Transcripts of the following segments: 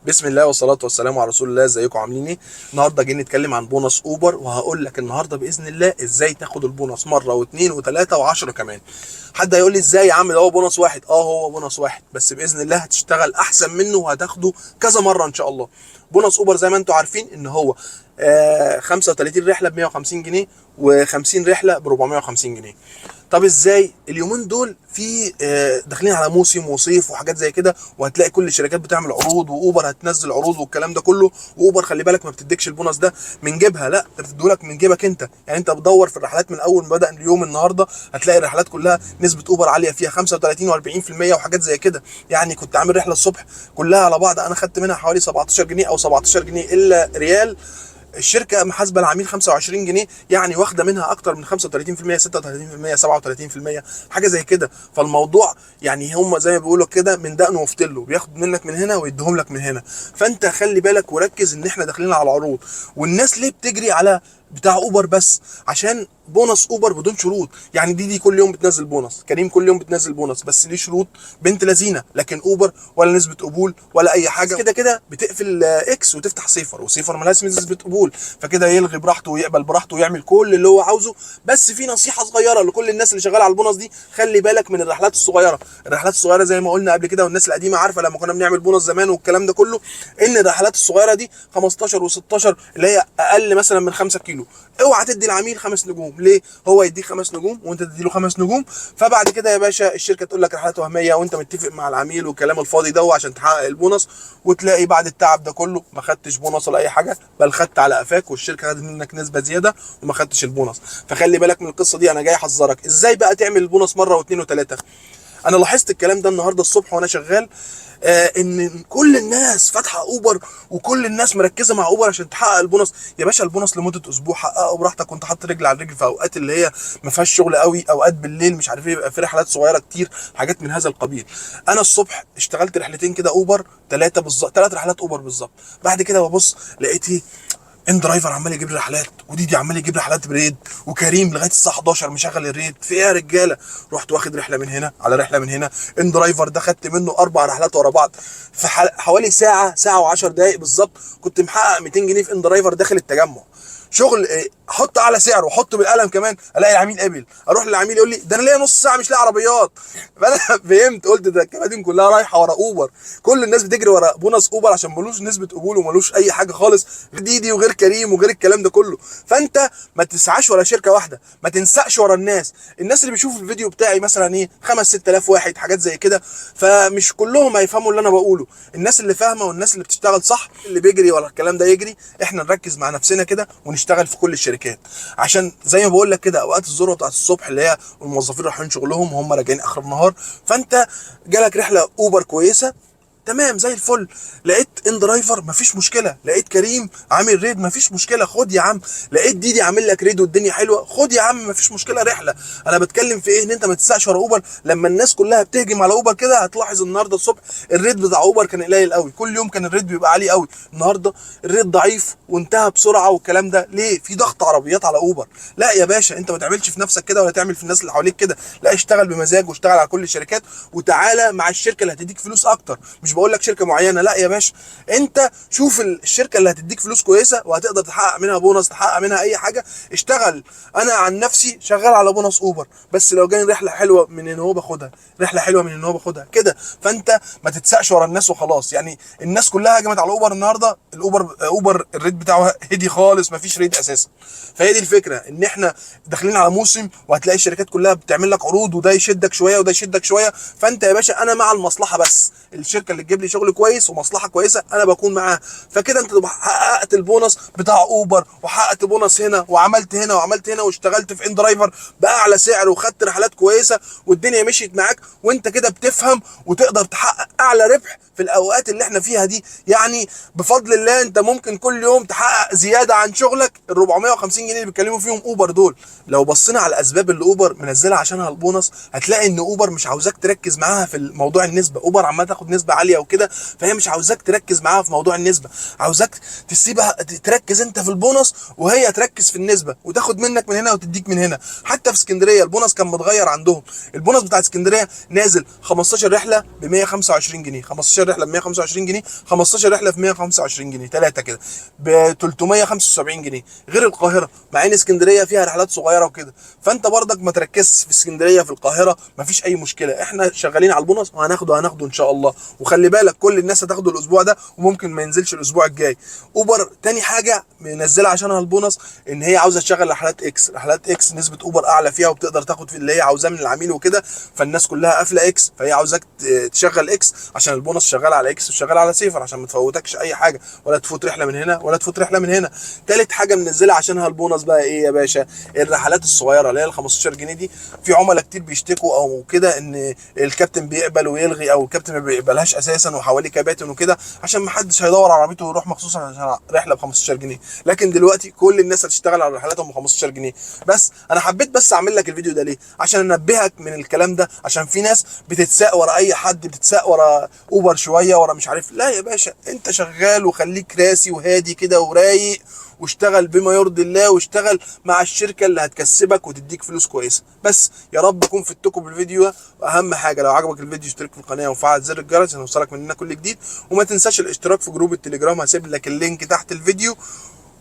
بسم الله والصلاة والسلام على رسول الله. ازيكم عاملين ايه؟ النهارده جايين نتكلم عن بونص اوبر، وهقول لك النهارده باذن الله ازاي تاخد البونص مره واثنين وثلاثه وعشرة كمان. حد هيقول لي ازاي يا عم؟ ده هو بونص واحد. هو بونص واحد، بس باذن الله هتشتغل احسن منه وهتاخده كذا مره ان شاء الله. بونص اوبر زي ما انتم عارفين ان هو 35 رحله ب 150 جنيه، و50 رحله ب 450 جنيه. طب ازاي اليومين دول في داخلين على موسم وصيف وحاجات زي كده، وهتلاقي كل الشركات بتعمل عروض، واوبر هتنزل عروض والكلام ده كله. واوبر خلي بالك ما بتديكش البونص ده من جيبها، لا ده بتديهولك من جيبك انت. يعني انت بتدور في الرحلات من اول ما بدا اليوم النهارده، هتلاقي الرحلات كلها نسبه اوبر عاليه فيها 35 و40% وحاجات زي كده. يعني كنت عامل رحله الصبح كلها على بعض انا خدت منها حوالي 17 جنيه او 17 جنيه الا ريال. الشركه محاسبه العميل 25 جنيه، يعني واخده منها اكتر من 35%، 36%، 37%، حاجه زي كده. فالموضوع يعني هم زي ما بيقولوا كده من دقنه وفتله، بياخد منك من هنا ويديهم لك من هنا. فانت خلي بالك وركز ان احنا داخلين على عروض. والناس ليه بتجري على بتاع اوبر بس؟ عشان بونص اوبر بدون شروط. يعني دي كل يوم بتنزل بونص، كريم كل يوم بتنزل بونص، بس ليه شروط بنت لذينه. لكن اوبر ولا نسبه قبول ولا اي حاجه، كده كده بتقفل اكس وتفتح صفر، وصفر ملهاش نسبه قبول، فكده يلغي براحته ويقبل براحته ويعمل كل اللي هو عاوزه. بس في نصيحه صغيره لكل الناس اللي شغاله على البونص دي: خلي بالك من الرحلات الصغيره. الرحلات الصغيره زي ما قلنا قبل كده، والناس القديمه عارفه لما كنا بنعمل بونص زمان والكلام ده كله، ان الرحلات الصغيره دي 15 و16 اللي هي اقل مثلا من 5 كيلو، اوعى تدي العميل 5 نجوم. ليه؟ هو يديك 5 نجوم وانت تدي له 5 نجوم، فبعد كده يا باشا الشركه تقول لك رحلات وهميه وانت متفق مع العميل والكلام الفاضي ده عشان تحقق البونص. وتلاقي بعد التعب ده كله ما خدتش بونص ولا اي حاجه، بل خدت على قفاك والشركه خدت منك نسبه زياده وما خدتش البونص. فخلي بالك من القصه دي. انا جاي احذرك ازاي بقى تعمل البونص مره واثنين وثلاثه. انا لاحظت الكلام ده النهارده الصبح وانا شغال، ان كل الناس فاتحه اوبر وكل الناس مركزه مع اوبر عشان تحقق البونص. يا باشا البونص لمده اسبوع، حققه براحتك وانت حاطط رجل على رجل في اوقات اللي هي ما فيهاش شغل قوي، اوقات بالليل مش عارف ايه، يبقى في رحلات صغيره كتير، حاجات من هذا القبيل. انا الصبح اشتغلت رحلتين كده اوبر، ثلاثه بالظبط، ثلاث رحلات اوبر بالظبط. بعد كده ببص لقيت ايه؟ ان درايفر عمال يجيب لي رحلات، وديدي عمال يجيب رحلات بريد، وكريم لغايه الساعه 11 مشغل الريد. في ايه يا رجاله؟ رحت واخد رحله من هنا على رحله من هنا. ان درايفر ده خدت منه 4 رحلات ورا بعض في حوالي ساعه، ساعه و10 دقائق بالظبط. كنت محقق 200 جنيه في ان درايفر داخل التجمع. شغل إيه؟ احط اعلى سعر واحطه بالقلم كمان، الاقي العميل قبل، اروح للعميل يقول لي ده انا ليا نص ساعه مش لاقي عربيات. فانا فهمت، قلت ده الكباتن كلها رايحه ورا اوبر. كل الناس بتجري ورا بونص اوبر عشان ملوش نسبه قبول وملوش اي حاجه خالص، غير دي وغير كريم وغير الكلام ده كله. فانت ما تسعاش ورا شركه واحده، ما تنسقش ورا الناس اللي بيشوفوا الفيديو بتاعي مثلا ايه 5 6000 واحد، حاجات زي كده. فمش كلهم هيفهموا اللي انا بقوله. الناس اللي فاهمه والناس اللي بتشتغل صح اللي بيجري ورا الكلام ده يجري. احنا نركز مع نفسنا كده ونشتغل في كل الشركات، عشان زي ما بقول لك كده اوقات الذروه بتاعت الصبح اللي هي الموظفين رايحين شغلهم وهم راجعين اخر النهار. فانت جالك رحله اوبر كويسه، تمام زي الفل. لقيت ان درايفر مفيش مشكله، لقيت كريم عامل ريد مفيش مشكله، خد يا عم. لقيت ديدي عامل لك ريد والدنيا حلوه، خد يا عم مفيش مشكله رحله. انا بتكلم في ايه؟ ان انت ما تسقش ورا اوبر. لما الناس كلها بتهجم على اوبر كده، هتلاحظ النهارده الصبح الريد بتاع اوبر كان قليل قوي. كل يوم كان الريد بيبقى عالي قوي، النهارده الريد ضعيف وانتهى بسرعه والكلام ده. ليه؟ في ضغط عربيات على اوبر. لا يا باشا انت ما تعملش في نفسك كده ولا تعمل في الناس اللي حواليك كده، لا اشتغل بمزاج واشتغل على كل الشركات، وتعالى مع الشركه اللي هتديك فلوس اكتر. مش بقول لك شركه معينه، لا يا باشا، انت شوف الشركه اللي هتديك فلوس كويسه وهتقدر تحقق منها بونص، تحقق منها اي حاجه، اشتغل. انا عن نفسي شغال على بونص اوبر، بس لو جاني رحله حلوه من ان هو باخدها، رحله حلوه من ان هو باخدها كده. فانت ما تتسقش ورا الناس وخلاص. يعني الناس كلها هجمت على اوبر النهارده، اوبر الريت بتاعه هدي خالص، ما فيش ريت اساسا. فهي دي الفكره، ان احنا داخلين على موسم وهتلاقي الشركات كلها بتعمل لك عروض، وده يشدك شويه وده يشدك شويه. فانت يا باشا انا مع المصلحه، بس الشركه اللي تجيب لي شغل كويس ومصلحه كويسه انا بكون معاها. فكده انت تبقى حققت البونص بتاع اوبر، وحققت بونص هنا وعملت هنا وعملت هنا، واشتغلت في ان درايفر باعلى سعر وخدت رحلات كويسه والدنيا مشيت معاك، وانت كده بتفهم وتقدر تحقق اعلى ربح في الاوقات اللي احنا فيها دي. يعني بفضل الله انت ممكن كل يوم تحقق زياده عن شغلك ال 450 جنيه اللي بيتكلموا فيهم اوبر دول. لو بصينا على الاسباب اللي اوبر منزلها عشانها البونص، هتلاقي ان اوبر مش عاوزاك تركز معاها في موضوع النسبه. اوبر عمال تاخد نسبه عاليه عاليه وكده، فهي مش عاوزاك تركز معاها في موضوع النسبه، عاوزاك تسيبها تركز انت في البونص وهي تركز في النسبه، وتاخد منك من هنا وتديك من هنا. حتى في اسكندريه البونص كان متغير عندهم، البونص بتاع اسكندريه نازل 15 رحله ب 125 جنيه، 15 رحله ب 125 جنيه، 15 رحله ب 125 جنيه، ثلاثه كده ب 375 جنيه، غير القاهره، مع ان اسكندريه فيها رحلات صغيره وكده. فانت برضك ما تركزش في اسكندريه، في القاهره مفيش اي مشكله، احنا شغالين على البونص وهناخده ان شاء الله. وخلي بالك كل الناس هتاخده الاسبوع ده وممكن ما ينزلش الاسبوع الجاي. اوبر تاني حاجه منزله عشانها البونص ان هي عاوزه تشغل رحلات اكس، رحلات اكس نسبه اوبر اعلى فيها وبتقدر تاخد في اللي هي عاوزاه من العميل وكده، فالناس كلها قافله اكس، فهي عاوزاك تشغل اكس عشان البونص شغال على اكس وشغال على سيفر، عشان ما تفوتكش اي حاجه، ولا تفوت رحله من هنا ولا تفوت رحله من هنا. تالت حاجه منزله عشانها البونص بقى ايه يا باشا؟ الرحلات الصغيره اللي هي ال 15 جنيه دي. في عملاء كتير بيشتكوا او كده ان الكابتن بيقبل ويلغي، او الكابتن ما بيقبلهاش اساسا، وحواليه كباتن وكده، عشان ما حدش هيدور على عربيته ويروح مخصوص عشان رحله ب 15 جنيه. لكن دلوقتي كل الناس هتشتغل على رحلاتهم ب 15 جنيه. بس انا حبيت بس اعمل لك الفيديو ده ليه؟ عشان انبهك من الكلام ده، عشان في ناس بتتساق ورا اي حد، بتتساق ورا اوبر شويه، ورا مش عارف. لا يا باشا، انت شغال وخليك راسي وهادي كده ورايق، واشتغل بما يرضي الله، واشتغل مع الشركه اللي هتكسبك وتديك فلوس كويسه. بس يا رب اكون فدتكم بالفيديو ده. واهم حاجه لو عجبك الفيديو اشترك في القناه وفعل زر الجرس عشان يوصلك مننا كل جديد، وما تنساش الاشتراك في جروب التليجرام، هسيب لك اللينك تحت الفيديو.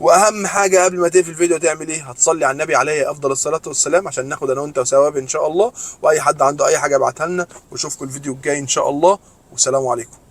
واهم حاجه قبل ما تقفل الفيديو تعمل ايه؟ هتصلي على النبي عليه افضل الصلاه والسلام، عشان ناخد انا وانت ثواب ان شاء الله. واي حد عنده اي حاجه ابعتها لنا، واشوفكم الفيديو الجاي ان شاء الله، والسلام عليكم.